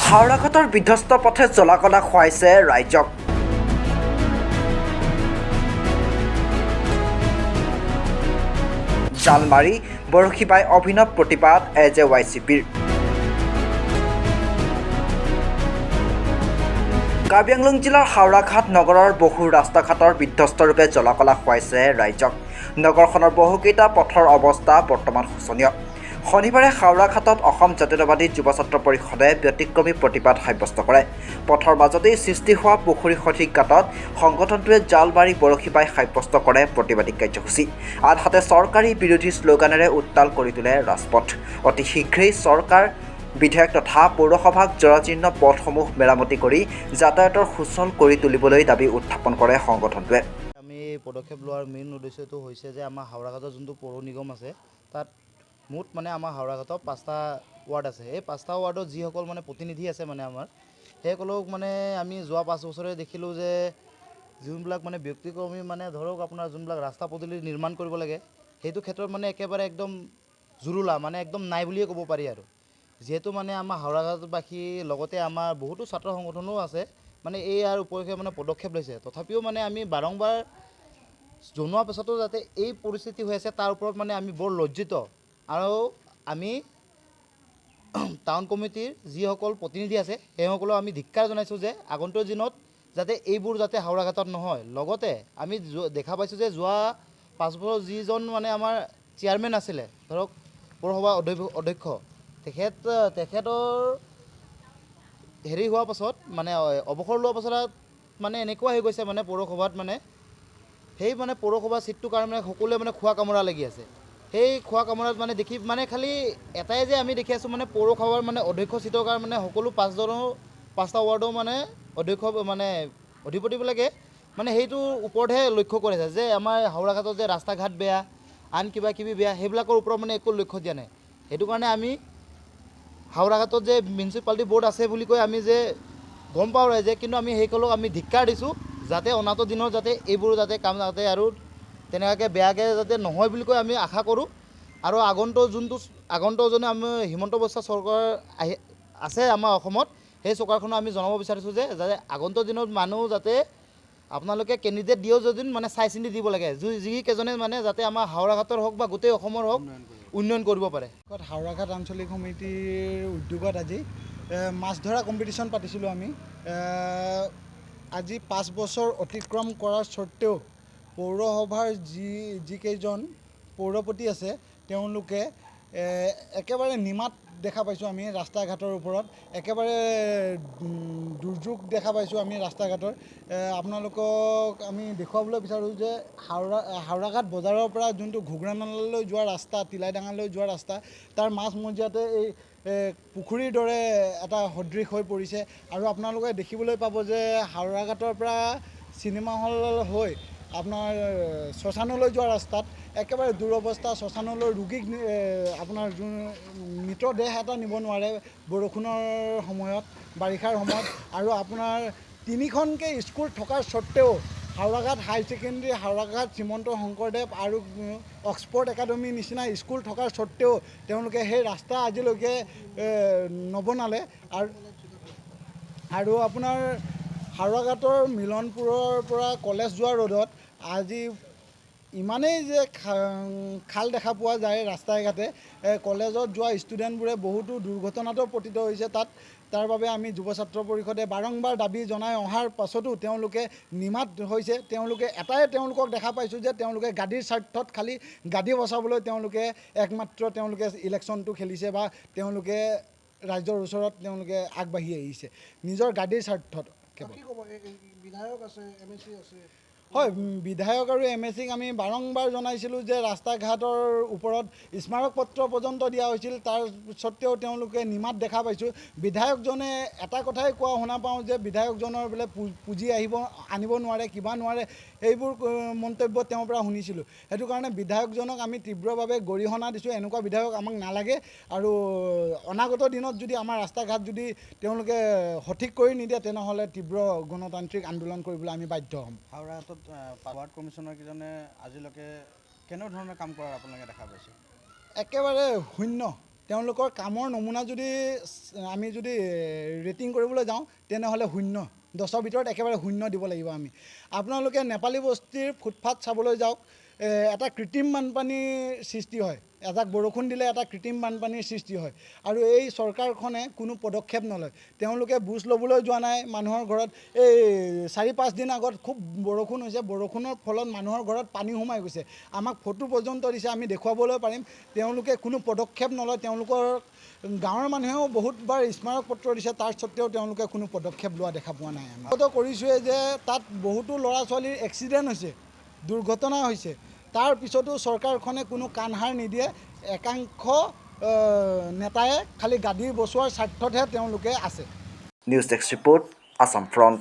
হাওড়াঘাটৰ বিধ্বস্ত পথে জলাকলা খুৱাইছে ৰাইজক। জাল মাৰি বৰশী বাই অভিনৱ প্ৰতিবাদ এজেৱাইচিপিৰ। কাৰ্বি আংলং জিলাৰ হাওড়াঘাট নগৰৰ বহু ৰাস্তা ঘাটৰ বিধ্বস্তৰূপে জলাকলা খুৱাইছে ৰাইজক। নগৰখনৰ বহুকেইটা পথৰ অৱস্থা বৰ্তমান শোচনীয়। শনিবাৰে হাওড়াঘাটত অসম জাতীয়তাবাদী যুৱ ছাত্ৰ পৰিষদে ব্যতিক্ৰমী প্ৰতিবাদ সাব্যস্ত কৰে। পথৰ মাজতেই সৃষ্টি হোৱা পুখুৰী সদৃশ গাঁতত সংগঠনটোৱে জাল মাৰি বৰশী বাই সাব্যস্ত কৰে প্ৰতিবাদী কাৰ্যসূচী। আনহাতে চৰকাৰী বিৰোধী শ্লোগানেৰে উত্তাল কৰি তোলে ৰাজপথ। অতি শীঘ্ৰেই চৰকাৰ বিধায়ক তথা পৌৰসভাক জৰাজীৰ্ণ পথসমূহ মেৰামতি কৰি যাতায়াতৰ সুচল কৰি তুলিবলৈ দাবী উত্থাপন কৰে সংগঠনটোৱে। আমি পদক্ষেপ লোৱাৰ মেইন উদ্দেশ্যটো হৈছে যে আমাৰ হাওড়াঘাটৰ যোনটো পৌৰ নিগম আছে তাত মুঠ আমাৰ হাওড়াঘাটত 5টা ৱাৰ্ড আছে। এই 5টা ৱাৰ্ডত যিসকল প্ৰতিনিধি আছে আমাৰ সেইসকলক আমি যোৱা 5 বছৰে দেখিলোঁ যে যোনবিলাক ব্যক্তিক্ৰমী ধৰক আপোনাৰ যোনবিলাক ৰাস্তা পদূলি নিৰ্মাণ কৰিব লাগে সেইটো ক্ষেত্ৰত একেবাৰে একদম জুৰুলা একদম নাই বুলিয়ে ক'ব পাৰি। আৰু যিহেতু আমাৰ হাওড়াঘাটবাসী লগতে আমাৰ বহুতো ছাত্ৰ সংগঠনো আছে এই ইয়াৰ উপলক্ষে পদক্ষেপ লৈছে। তথাপিও আমি বাৰম্বাৰ জনোৱাৰ পিছতো যাতে এই পৰিস্থিতি হৈ আছে তাৰ ওপৰত আমি বৰ লজ্জিত। আৰু আমি টাউন কমিটিৰ যিসকল প্ৰতিনিধি আছে সেইসকলক আমি ধিক্কাৰ জনাইছোঁ যে আগন্তুক দিনত যাতে এইবোৰ যাতে হাওড়াঘাটত নহয়। লগতে আমি দেখা পাইছোঁ যে যোৱা 5 বছৰ যিজন আমাৰ চেয়াৰমেন আছিলে ধৰক পৌৰসভাৰ অধ্যক্ষ তেখেতৰ হেৰি হোৱাৰ পাছত অৱসৰ লোৱাৰ পাছত এনেকুৱা হৈ গৈছে পৌৰসভাত সেই পৌৰসভা চিটটোৰ কাৰণে সকলোৱে খোৱা কামোৰা লাগি আছে। সেই খোৱা কামোৰাত দেখি খালি এটাই যে আমি দেখি আছোঁ পৌৰসভাৰ অধ্যক্ষ চিটৰ কাৰণে সকলো 5টা ৱাৰ্ডৰ অধ্যক্ষ অধিপতিবিলাকে সেইটোৰ ওপৰতহে লক্ষ্য কৰিছে যে আমাৰ হাওড়াঘাটত যে ৰাস্তা ঘাট বেয়া আন কিবা কিবি বেয়া সেইবিলাকৰ ওপৰত একো লক্ষ্য দিয়া নাই। সেইটো কাৰণে আমি হাওড়াঘাটত যে মিউনিচিপালিটি বোৰ্ড আছে বুলি কৈ আমি যে গম পাওঁ ৰাইজে, কিন্তু আমি সেইসকলক আমি ধিক্কাৰ দিছোঁ যাতে অনাগত দিনত যাতে এইবোৰ যাতে কাম যাতে আৰু তেনেকুৱাকৈ বেয়াকৈ যাতে নহয় বুলি কৈ আমি আশা কৰোঁ। আৰু আগন্তজনে আমি হিমন্ত বিশ্ব চৰকাৰ আছে আমাৰ অসমত, সেই চৰকাৰখনক আমি জনাব বিচাৰিছোঁ যে যাতে আগন্তুক দিনত মানুহ যাতে আপোনালোকে কেণ্ডিডেট দিও যদি চাই চিন্তি দিব লাগে যিকেইজনে যাতে আমাৰ হাওড়াঘাটৰ হওক বা গোটেই অসমৰ হওক উন্নয়ন কৰিব পাৰে। হাওড়াঘাট আঞ্চলিক সমিতিৰ উদ্যোগত আজি মাছ ধৰা কম্পিটিশ্যন পাতিছিলোঁ আমি। আজি 5 বছৰ অতিক্ৰম কৰাৰ স্বত্তেও পৌৰসভাৰ যিকেইজন পৌৰপতি আছে তেওঁলোকে একেবাৰে নিমাত দেখা পাইছোঁ। আমি ৰাস্তা ঘাটৰ ওপৰত একেবাৰে দুৰ্যোগ দেখা পাইছোঁ আমি ৰাস্তা ঘাটৰ। আপোনালোকক আমি দেখুৱাবলৈ বিচাৰোঁ যে হাওড়াঘাট বজাৰৰ পৰা যোনটো ঘুগুৰানালালৈ যোৱা ৰাস্তা, তিলাইডাঙালৈ যোৱা ৰাস্তা, তাৰ মাজ মজিয়াতে এই পুখুৰীৰ দৰে এটা সদৃশ হৈ পৰিছে। আৰু আপোনালোকে দেখিবলৈ পাব যে হাওড়াঘাটৰ পৰা চিনেমা হল হৈ আপোনাৰ শ্মশানলৈ যোৱা ৰাস্তাত একেবাৰে দুৰৱস্থা। শ্মশানলৈ ৰোগীক আপোনাৰ মৃতদেহ এটা নিব নোৱাৰে বৰষুণৰ সময়ত, বাৰিষাৰ সময়ত। আৰু আপোনাৰ 3খনকৈ স্কুল থকাৰ স্বত্তেও হাওড়াঘাট হাই ছেকেণ্ডেৰী, হাওড়াঘাট শ্ৰীমন্ত শংকৰদেৱ আৰু অক্সফৰ্ড একাডেমীৰ নিচিনা স্কুল থকাৰ স্বত্তেও তেওঁলোকে সেই ৰাস্তা আজিলৈকে নবনালে। আৰু আপোনাৰ হাওড়াঘাটৰ মিলনপুৰৰ পৰা কলেজ যোৱা ৰ'দত আজি ইমানেই যে খাল দেখা পোৱা যায় ৰাস্তাই ঘাটে, কলেজত যোৱা ষ্টুডেণ্টবোৰে বহুতো দুৰ্ঘটনাতো পতিত হৈছে তাৰ বাবে আমি যুৱ ছাত্ৰ পৰিষদে বাৰম্বাৰ দাবী জনাই অহাৰ পাছতো তেওঁলোকে নিমাত হৈছে। তেওঁলোকক দেখা পাইছোঁ যে তেওঁলোকে গাদীৰ স্বাৰ্থত, খালী গাদী বচাবলৈ তেওঁলোকে একমাত্ৰ ইলেকশ্যনটো খেলিছে বা তেওঁলোকে ৰাইজৰ ওচৰত আগবাঢ়ি আহিছে নিজৰ গাদীৰ স্বাৰ্থত। বিধায়ক আছে, MSC আছে। হয়, বিধায়ক আৰু MSCক আমি বাৰম্বাৰ জনাইছিলোঁ যে ৰাস্তা ঘাটৰ ওপৰত স্মাৰক পত্ৰ পৰ্যন্ত দিয়া হৈছিল, তাৰ স্বত্তেও তেওঁলোকে নিমাত দেখা পাইছোঁ। বিধায়কজনে এটা কথাই কোৱা শুনা পাওঁ যে বিধায়কজনৰ বোলে পুঁজি আনিব নোৱাৰে, কিবা নোৱাৰে, এইবোৰ মন্তব্য তেওঁৰ পৰা শুনিছিলোঁ। সেইটো কাৰণে বিধায়কজনক আমি তীব্ৰভাৱে গৰিহণা দিছোঁ। এনেকুৱা বিধায়ক আমাক নালাগে। আৰু অনাগত দিনত যদি আমাৰ ৰাস্তা ঘাট যদি তেওঁলোকে সঠিক কৰি নিদিয়ে তেনেহ'লে তীব্ৰ গণতান্ত্ৰিক আন্দোলন কৰিবলৈ আমি বাধ্য হ'ম। হাওড়াঘাটত ৱাৰ্ড কমিশ্যনাৰকেইজনে আজিলৈকে কেনেধৰণৰ কাম কৰাৰ আপোনালোকে দেখা পাইছে? একেবাৰে শূন্য। তেওঁলোকৰ কামৰ নমুনা যদি আমি যদি ৰেটিং কৰিবলৈ যাওঁ তেনেহ'লে 0 10ৰ ভিতৰত একেবাৰে 0 দিব লাগিব আমি। আপোনালোকে নেপালী বস্তিৰ ফুটপাথ চাবলৈ যাওক, এটা কৃত্ৰিম বানপানীৰ সৃষ্টি হয়। এজাক বৰষুণ দিলে এটা কৃত্ৰিম বানপানীৰ সৃষ্টি হয় আৰু এই চৰকাৰখনে কোনো পদক্ষেপ নলয়। তেওঁলোকে বুজ ল'বলৈ যোৱা নাই মানুহৰ ঘৰত। এই 4-5 দিন আগত খুব বৰষুণ হৈছে, বৰষুণৰ ফলত মানুহৰ ঘৰত পানী সোমাই গৈছে। আমাক ফটো পৰ্যন্ত দিছে, আমি দেখুৱাবলৈ পাৰিম। তেওঁলোকে কোনো পদক্ষেপ নলয়। তেওঁলোকৰ গাঁৱৰ মানুহেও বহুতবাৰ স্মাৰক পত্ৰ দিছে, তাৰ স্বত্তেও তেওঁলোকে কোনো পদক্ষেপ লোৱা দেখা পোৱা নাই। আমি অৱগত কৰিছোঁৱে যে তাত বহুতো ল'ৰা ছোৱালীৰ এক্সিডেণ্ট হৈছে, দুৰ্ঘটনা হৈছে। তাৰ পিছতো চৰকাৰখনে কোনো কাণসাৰ নিদিয়ে। একাংশ নেতাই খালি গাদী বচোৱাৰ স্বাৰ্থতহে তেওঁলোকে আছে। News desk report, Assam front.